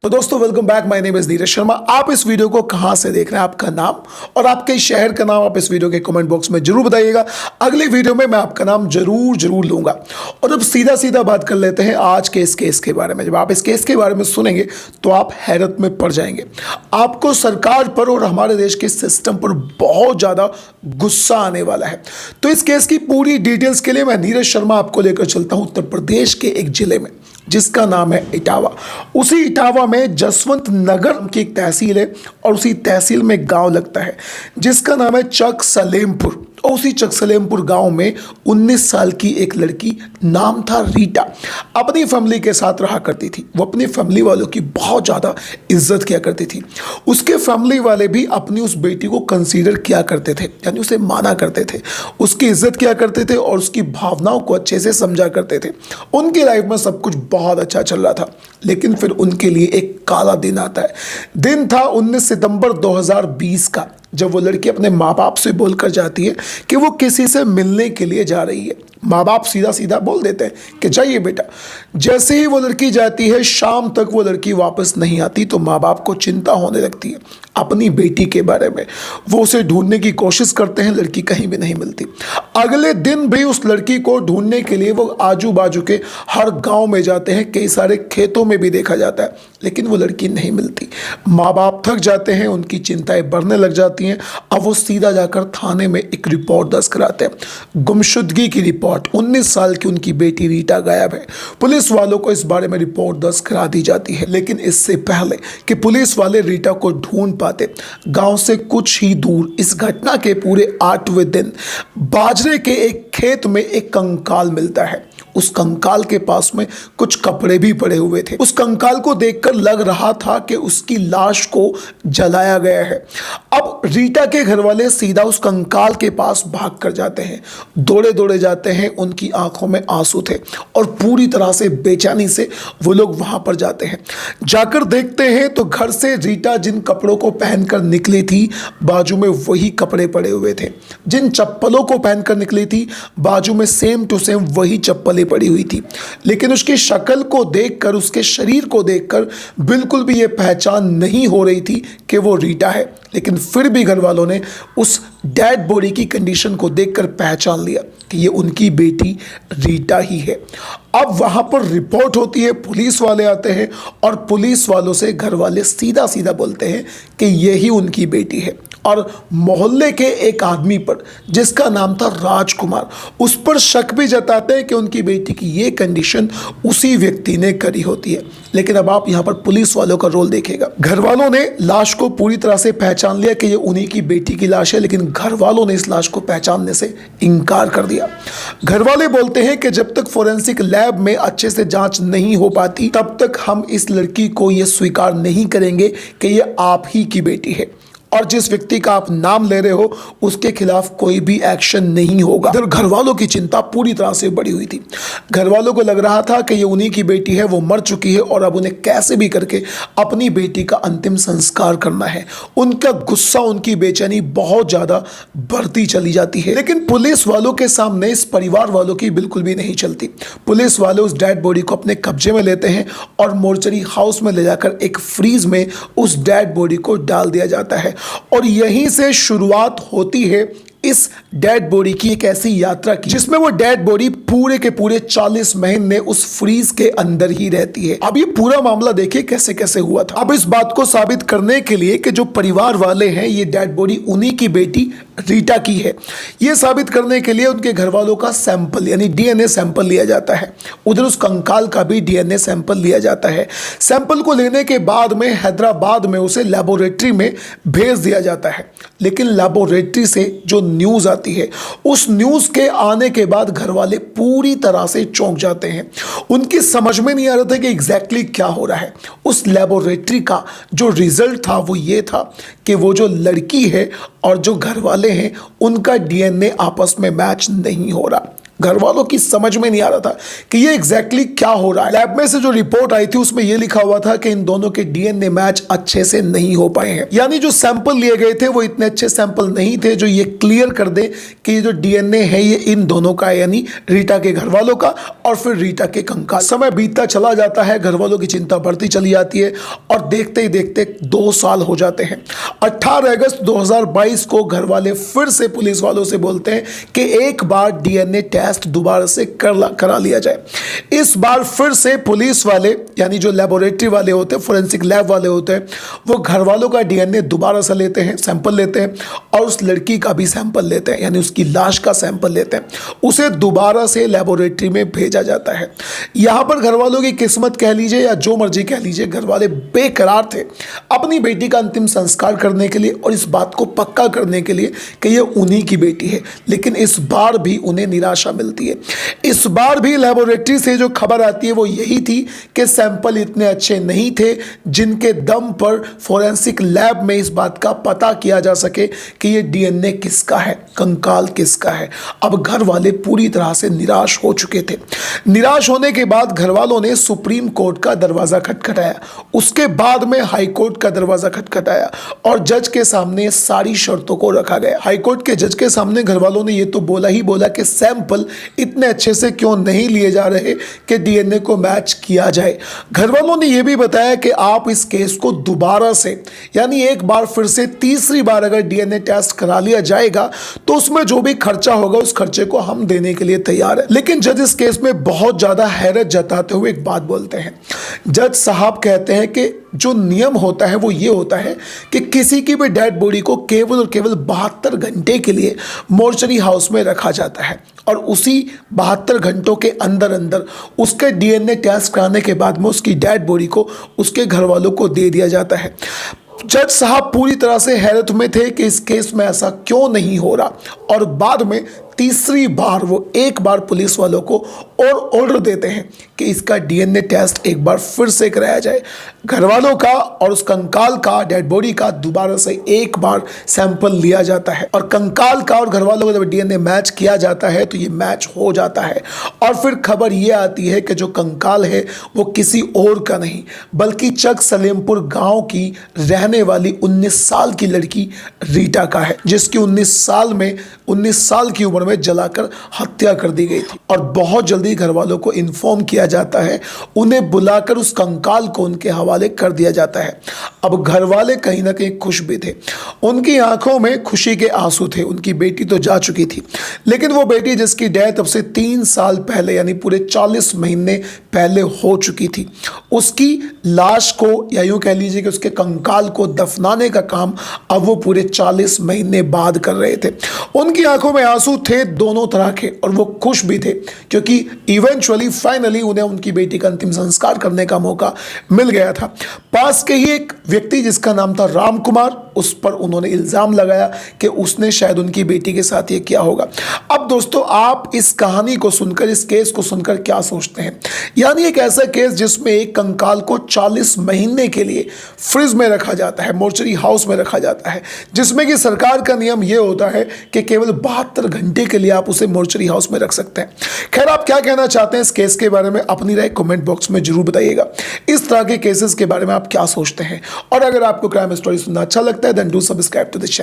तो दोस्तों welcome back. My name is Neeraj Sharma. आप इस वीडियो को कहां से देख रहे हैं, आपका नाम और आपके शहर का नाम आप इस वीडियो के कमेंट बॉक्स में जरूर बताइएगा। अगले वीडियो में मैं आपका नाम जरूर लूंगा। और अब सीधा सीधा बात कर लेते हैं आज के इस केस के बारे में। जब आप इस केस के बारे में सुनेंगे तो आप हैरत में पड़ जाएंगे। आपको सरकार पर और हमारे देश के सिस्टम पर बहुत ज्यादा गुस्सा आने वाला है। तो इस केस की पूरी डिटेल्स के लिए मैं नीरज शर्मा आपको लेकर चलता हूं उत्तर प्रदेश के एक जिले में जिसका नाम है इटावा। उसी इटावा में जसवंत नगर की एक तहसील है और उसी तहसील में गांव लगता है जिसका नाम है चक सलेमपुर। और उसी चक सलेमपुर गांव में 19 साल की एक लड़की, नाम था रीटा, अपनी फैमिली के साथ रहा करती थी। वो अपनी फैमिली वालों की बहुत ज़्यादा इज्जत किया करती थी। उसके फैमिली वाले भी अपनी उस बेटी को कंसीडर किया करते थे, यानी उसे माना करते थे, उसकी इज्जत किया करते थे और उसकी भावनाओं को अच्छे से समझा करते थे। उनकी लाइफ में सब कुछ बहुत अच्छा चल रहा था। लेकिन फिर उनके लिए एक काला दिन आता है। दिन था 19 सितंबर 2020 का, जब वो लड़की अपने माँ बाप से बोलकर जाती है कि वो किसी से मिलने के लिए जा रही है। माँ बाप सीधा सीधा बोल देते हैं कि जाइए बेटा। जैसे ही वो लड़की जाती है, शाम तक वो लड़की वापस नहीं आती तो माँ बाप को चिंता होने लगती है अपनी बेटी के बारे में। वो उसे ढूंढने की कोशिश करते हैं, लड़की कहीं भी नहीं मिलती। अगले दिन भी उस लड़की को ढूंढने के लिए वो आजू बाजू के हर गांव में जाते हैं, कई सारे खेतों में भी देखा जाता है, लेकिन वो लड़की नहीं मिलती। माँ बाप थक जाते हैं, उनकी चिंताएं बढ़ने लग जाती हैं। अब वो सीधा जाकर थाने में एक रिपोर्ट दर्ज कराते हैं, गुमशुदगी की रिपोर्ट। 19 साल की उनकी बेटी रीटा गायब है। पुलिस वालों को इस बारे में रिपोर्ट दर्ज करा दी जाती है। लेकिन इससे पहले कि पुलिस वाले रीटा को ढूंढ पाते, गांव से कुछ ही दूर इस घटना के पूरे 8वें दिन बाजरे के एक खेत में एक कंकाल मिलता है। उस कंकाल के पास में कुछ कपड़े भी पड़े हुए थे। उस कंकाल को देखकर लग रहा था कि उसकी लाश को जलाया गया है। अब रीटा के घर वाले सीधा उस कंकाल के पास भाग कर जाते हैं, दौड़े दौड़े जाते हैं। उनकी आंखों में आंसू थे और पूरी तरह से बेचैनी से वो लोग वहां पर जाते हैं। जाकर देखते हैं तो घर से रीटा जिन कपड़ों को पहनकर निकली थी, बाजू में वही कपड़े पड़े हुए थे। जिन चप्पलों को पहनकर निकली थी, बाजू में सेम टू सेम वही चप्पलें पड़ी हुई थी। लेकिन उसकी शक्ल को देखकर, उसके शरीर को देखकर बिल्कुल भी ये पहचान नहीं हो रही थी कि वो रीटा है। लेकिन फिर भी घर वालों ने उस डेड बॉडी की कंडीशन को देखकर पहचान लिया कि ये उनकी बेटी रीटा ही है। अब वहां पर रिपोर्ट होती है, पुलिस वाले आते हैं और पुलिस वालों से घर वाले सीधा सीधा बोलते हैं कि यही उनकी बेटी है। और मोहल्ले के एक आदमी पर जिसका नाम था राजकुमार, उस पर शक भी जताते हैं कि उनकी बेटी की ये कंडीशन उसी व्यक्ति ने करी होती है। लेकिन अब आप यहाँ पर पुलिस वालों का रोल देखिएगा। घर वालों ने लाश को पूरी तरह से पहचान लिया कि ये उन्हीं की बेटी की लाश है, लेकिन घर वालों ने इस लाश को पहचानने से इनकार कर दिया। घर वाले बोलते हैं कि जब तक फोरेंसिक लैब में अच्छे से जांच नहीं हो पाती, तब तक हम इस लड़की को ये स्वीकार नहीं करेंगे कि ये आप ही की बेटी है और जिस व्यक्ति का आप नाम ले रहे हो उसके खिलाफ कोई भी एक्शन नहीं होगा। इधर घर वालों की चिंता पूरी तरह से बढ़ी हुई थी। घर वालों को लग रहा था कि ये उन्हीं की बेटी है, वो मर चुकी है और अब उन्हें कैसे भी करके अपनी बेटी का अंतिम संस्कार करना है। उनका गुस्सा, उनकी बेचैनी बहुत ज़्यादा बढ़ती चली जाती है। लेकिन पुलिस वालों के सामने इस परिवार वालों की बिल्कुल भी नहीं चलती। पुलिस वाले उस डेड बॉडी को अपने कब्जे में लेते हैं और मोर्चरी हाउस में ले जाकर एक फ्रीज में उस डेड बॉडी को डाल दिया जाता है। और यहीं से शुरुआत होती है इस डेड बॉडी की एक ऐसी यात्रा की जिसमें वो डेड बॉडी पूरे के पूरे 40 महीने उस फ्रीज के अंदर ही रहती है। अब ये पूरा मामला देखिए कैसे कैसे हुआ था। अब इस बात को साबित करने के लिए कि जो परिवार वाले हैं, ये डेड बॉडी उन्हीं की बेटी रीटा की है, ये साबित करने के लिए उनके घर वालों का सैंपल यानी डीएनए सैंपल लिया जाता है। उधर उस कंकाल का भी डीएनए सैंपल लिया जाता है। सैंपल को लेने के बाद में हैदराबाद में उसे लेबोरेटरी में भेज दिया जाता है। लेकिन लेबोरेटरी से जो न्यूज़ आती है, उस न्यूज़ के आने के बाद घर वाले पूरी तरह से चौंक जाते हैं। उनकी समझ में नहीं आ रहा था कि एग्जैक्टली क्या हो रहा है। उस लेबोरेटरी का जो रिजल्ट था वो ये था कि वो जो लड़की है और जो घर वाले हैं, उनका डीएनए आपस में मैच नहीं हो रहा। घर वालों की समझ में नहीं आ रहा था कि ये एग्जैक्टली क्या हो रहा है। लैब में से जो रिपोर्ट आई थी उसमें ये लिखा हुआ था कि इन दोनों के डीएनए मैच अच्छे से नहीं हो पाए हैं, यानी जो सैंपल लिए गए थे वो इतने अच्छे सैंपल नहीं थे जो ये क्लियर कर दे कि ये जो डीएनए है ये इन दोनों का है, यानी रीटा के घर वालों का और फिर रीटा के कंकाल। समय बीतता चला जाता है, घर वालों की चिंता बढ़ती चली जाती है और देखते ही देखते 2 साल हो जाते हैं। 18 अगस्त 2022 को घर वाले फिर से पुलिस वालों से बोलते हैं कि एक बार डीएनए टेस्ट दोबारा से करा लिया जाए। इस बार फिर से पुलिस वाले यानी जो लेबोरेटरी वाले होते हैं, फोरेंसिक लैब वाले होते हैं, वो घर वालों का डीएनए दोबारा से लेते हैं, सैंपल लेते हैं और उस लड़की का भी सैंपल लेते हैं, यानी उसकी लाश का सैंपल लेते हैं, उसे दोबारा से लेबोरेटरी में भेजा जाता है। यहां पर घर वालों की किस्मत कह लीजिए या जो मर्जी कह लीजिए, घर वाले बेकरार थे अपनी बेटी का अंतिम संस्कार करने के लिए और इस बात को पक्का करने के लिए कि ये उन्हीं की बेटी है। लेकिन इस बार भी उन्हें निराशा मिलती है। इस बार भी लेबोरेटरी से जो खबर आती है वो यही थी कि सैंपल इतने अच्छे नहीं थे जिनके दम पर फोरेंसिक लैब में इस बात का पता किया जा सके कि ये डीएनए किसका है, कंकाल किसका है। अब घर वाले पूरी तरह से निराश हो चुके थे। निराश होने के बाद घर वालों ने सुप्रीम कोर्ट का दरवाजा खटखटाया, उसके बाद में हाई कोर्ट का दरवाजा खटखटाया और जज के सामने सारी शर्तों को रखा गया। हाई कोर्ट के जज के सामने घर वालों ने ये तो बोला ही बोला कि सैंपल इतने अच्छे से क्यों नहीं लिए जा रहे कि डीएनए को मैच किया जाए। घर वालों ने यह भी बताया कि आप इस केस को दोबारा से यानी एक बार फिर से तीसरी बार अगर डीएनए टेस्ट करा लिया जाएगा तो उसमें जो भी खर्चा होगा उस खर्चे को हम देने के लिए तैयार है। लेकिन जज इस केस में बहुत ज्यादा हैरत जताते हुए एक बात बोलते हैं। जज साहब कहते हैं कि जो नियम होता है वो ये होता है कि किसी की भी डेड बॉडी को केवल और केवल 72 घंटे के लिए मोर्चरी हाउस में रखा जाता है और उसी 72 घंटों के अंदर अंदर उसके डीएनए टेस्ट कराने के बाद में उसकी डेड बॉडी को उसके घर वालों को दे दिया जाता है। जज साहब पूरी तरह से हैरत में थे कि इस केस में ऐसा क्यों नहीं हो रहा और बाद में तीसरी बार वो एक बार पुलिस वालों को और ऑर्डर देते हैं कि इसका डीएनए टेस्ट एक बार फिर से कराया जाए। घर वालों का और उस कंकाल का, डेड बॉडी का दोबारा से एक बार सैंपल लिया जाता है और कंकाल का और घर वालों का जब डीएनए मैच किया जाता है तो ये मैच हो जाता है और फिर खबर ये आती है कि जो कंकाल है वो किसी और का नहीं बल्कि चक सलेमपुर गांव की रहने वाली 19 साल की लड़की रीटा का है, जिसकी 19 साल की उम्र में जलाकर हत्या कर दी गई थी। और बहुत जल्दी घर वालों को इन्फॉर्म किया जाता है, उन्हें बुलाकर उस कंकाल को उनके हवाले कर दिया जाता है। अब घर वाले कहीं ना कहीं खुश भी थे, उनकी आंखों में खुशी के आंसू थे। उनकी बेटी तो जा चुकी थी, लेकिन वो बेटी जिसकी डेथ अब से 3 साल पहले यानी पूरे 40 महीने पहले हो चुकी थी, उसकी लाश को या यूं कह लीजिए कि उसके कंकाल को दफनाने का काम अब वो पूरे 40 महीने बाद कर रहे थे। उनकी आंखों में आंसू थे दोनों तरह के और वो खुश भी थे क्योंकि इवेंचुअली फाइनली उन्हें उनकी बेटी का अंतिम संस्कार करने का मौका मिल गया था। पास के ही एक व्यक्ति जिसका नाम था राम कुमार, उस पर उन्होंने इल्जाम लगाया कि उसने शायद उनकी बेटी के साथ ये किया होगा। अब दोस्तों आप इस कहानी को सुनकर, इस केस को सुनकर क्या सोचते हैं? यानी एक ऐसा केस जिसमें एक कंकाल को 40 महीने के लिए फ्रिज में रखा जाता है, मोर्चरी हाउस में रखा जाता है, जिसमें कि सरकार का नियम यह होता है कि केवल 72 घंटे के लिए आप उसे मोर्चरी हाउस में रख सकते हैं। खैर, आप क्या कहना चाहते हैं इस केस के बारे में? अपनी राय कमेंट बॉक्स में जरूर बताइएगा। इस तरह के केसेस के बारे में आप क्या सोचते हैं? और अगर आपको क्राइम स्टोरी सुनना अच्छा लगता है then do subscribe to the channel.